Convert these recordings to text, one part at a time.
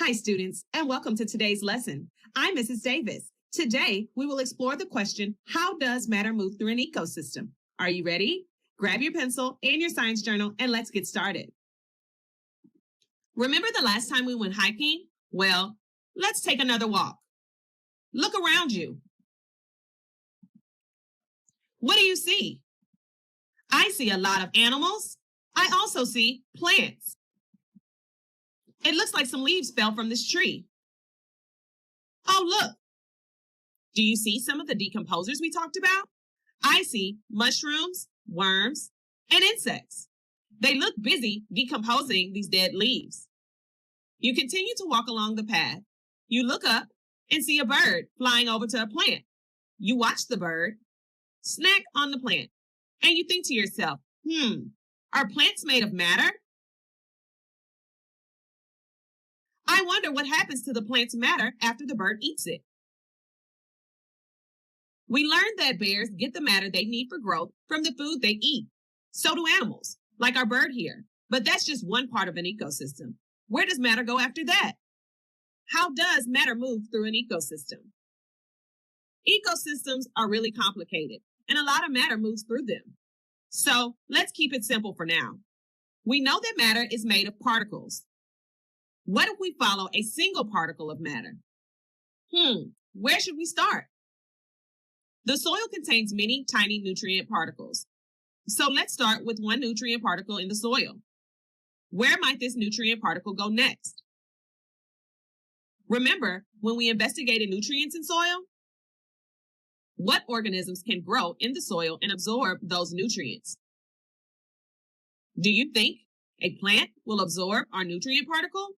Hi, students, and welcome to today's lesson. I'm Mrs. Davis. Today, we will explore the question, how does matter move through an ecosystem? Are you ready? Grab your pencil and your science journal, and let's get started. Remember the last time we went hiking? Well, let's take another walk. Look around you. What do you see? I see a lot of animals. I also see plants. It looks like some leaves fell from this tree. Oh, look. Do you see some of the decomposers we talked about? I see mushrooms, worms, and insects. They look busy decomposing these dead leaves. You continue to walk along the path. You look up and see a bird flying over to a plant. You watch the bird, snack on the plant, and you think to yourself, are plants made of matter? I wonder what happens to the plant's matter after the bird eats it. We learned that bears get the matter they need for growth from the food they eat. So do animals, like our bird here. But that's just one part of an ecosystem. Where does matter go after that? How does matter move through an ecosystem? Ecosystems are really complicated, and a lot of matter moves through them. So let's keep it simple for now. We know that matter is made of particles. What if we follow a single particle of matter? Where should we start? The soil contains many tiny nutrient particles. So let's start with one nutrient particle in the soil. Where might this nutrient particle go next? Remember when we investigated nutrients in soil? What organisms can grow in the soil and absorb those nutrients? Do you think a plant will absorb our nutrient particle?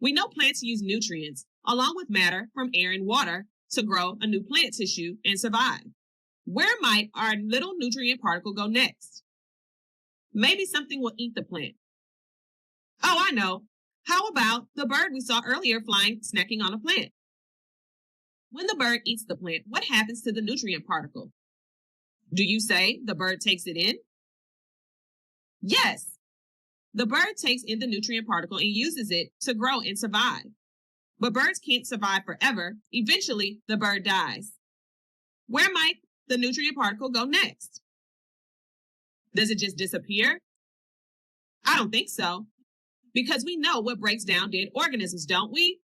We know plants use nutrients along with matter from air and water to grow a new plant tissue and survive. Where might our little nutrient particle go next? Maybe something will eat the plant. Oh, I know. How about the bird we saw earlier flying, snacking on a plant? When the bird eats the plant, what happens to the nutrient particle? Do you say the bird takes it in? Yes. The bird takes in the nutrient particle and uses it to grow and survive. But birds can't survive forever. Eventually, the bird dies. Where might the nutrient particle go next? Does it just disappear? I don't think so. Because we know what breaks down dead organisms, don't we?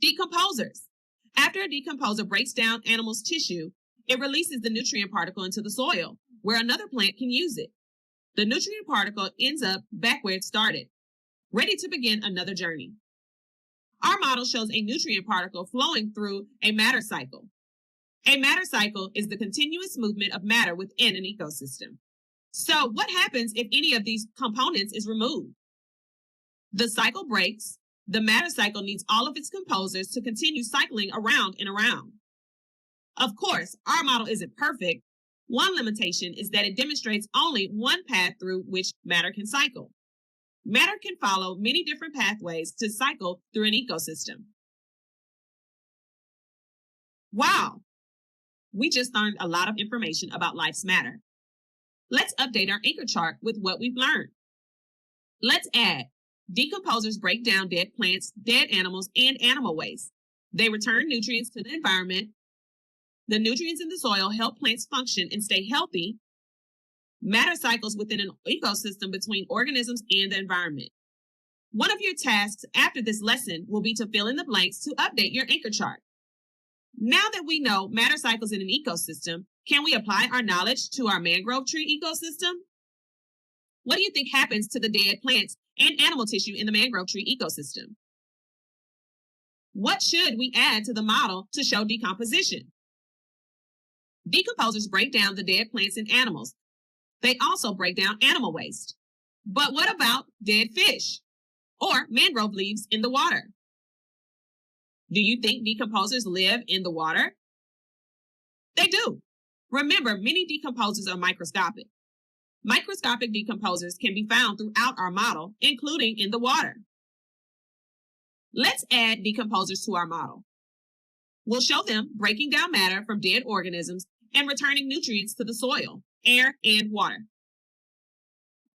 Decomposers. After a decomposer breaks down animals' tissue, it releases the nutrient particle into the soil, where another plant can use it. The nutrient particle ends up back where it started, ready to begin another journey. Our model shows a nutrient particle flowing through a matter cycle. A matter cycle is the continuous movement of matter within an ecosystem. So what happens if any of these components is removed? The cycle breaks. The matter cycle needs all of its composers to continue cycling around and around. Of course, our model isn't perfect. One limitation is that it demonstrates only one path through which matter can cycle. Matter can follow many different pathways to cycle through an ecosystem. Wow! We just learned a lot of information about life's matter. Let's update our anchor chart with what we've learned. Let's add. Decomposers break down dead plants, dead animals, and animal waste. They return nutrients to the environment. The nutrients in the soil help plants function and stay healthy. Matter cycles within an ecosystem between organisms and the environment. One of your tasks after this lesson will be to fill in the blanks to update your anchor chart. Now that we know matter cycles in an ecosystem, can we apply our knowledge to our mangrove tree ecosystem? What do you think happens to the dead plants and animal tissue in the mangrove tree ecosystem? What should we add to the model to show decomposition? Decomposers break down the dead plants and animals. They also break down animal waste. But what about dead fish or mangrove leaves in the water? Do you think decomposers live in the water? They do. Remember, many decomposers are microscopic. Microscopic decomposers can be found throughout our model, including in the water. Let's add decomposers to our model. We'll show them breaking down matter from dead organisms and returning nutrients to the soil, air, and water.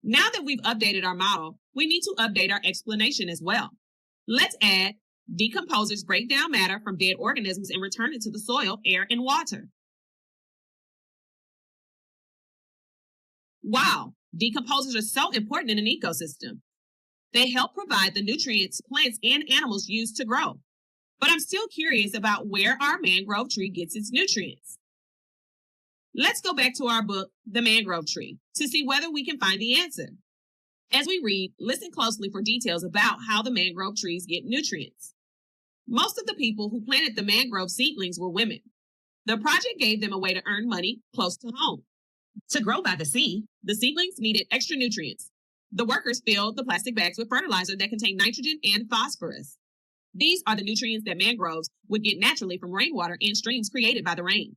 Now that we've updated our model, we need to update our explanation as well. Let's add decomposers break down matter from dead organisms and return it to the soil, air, and water. Wow, decomposers are so important in an ecosystem. They help provide the nutrients plants and animals use to grow. But I'm still curious about where our mangrove tree gets its nutrients. Let's go back to our book, The Mangrove Tree, to see whether we can find the answer. As we read, listen closely for details about how the mangrove trees get nutrients. Most of the people who planted the mangrove seedlings were women. The project gave them a way to earn money close to home. To grow by the sea, the seedlings needed extra nutrients. The workers filled the plastic bags with fertilizer that contained nitrogen and phosphorus. These are the nutrients that mangroves would get naturally from rainwater and streams created by the rain.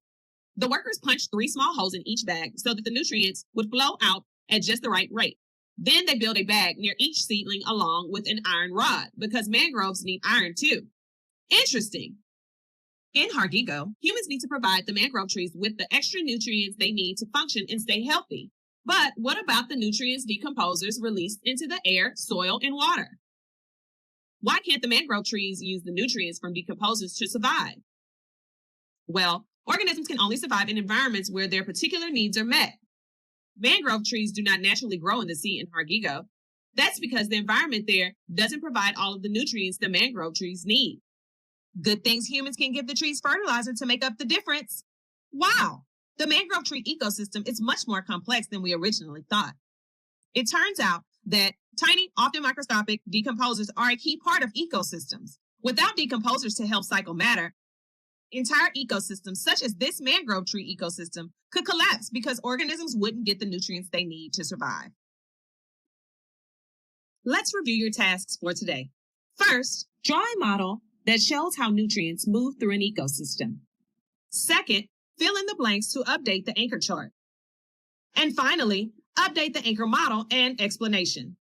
The workers punched 3 small holes in each bag so that the nutrients would flow out at just the right rate. Then they built a bag near each seedling along with an iron rod because mangroves need iron too. Interesting. In Hargigo, humans need to provide the mangrove trees with the extra nutrients they need to function and stay healthy. But what about the nutrients decomposers released into the air, soil, and water? Why can't the mangrove trees use the nutrients from decomposers to survive? Well, organisms can only survive in environments where their particular needs are met. Mangrove trees do not naturally grow in the sea in Hargigo. That's because the environment there doesn't provide all of the nutrients the mangrove trees need. Good things humans can give the trees fertilizer to make up the difference. Wow! The mangrove tree ecosystem is much more complex than we originally thought. It turns out that tiny, often microscopic decomposers are a key part of ecosystems. Without decomposers to help cycle matter, entire ecosystems, such as this mangrove tree ecosystem, could collapse because organisms wouldn't get the nutrients they need to survive. Let's review your tasks for today. First, draw a model that shows how nutrients move through an ecosystem. Second, fill in the blanks to update the anchor chart. And finally, update the anchor model and explanation.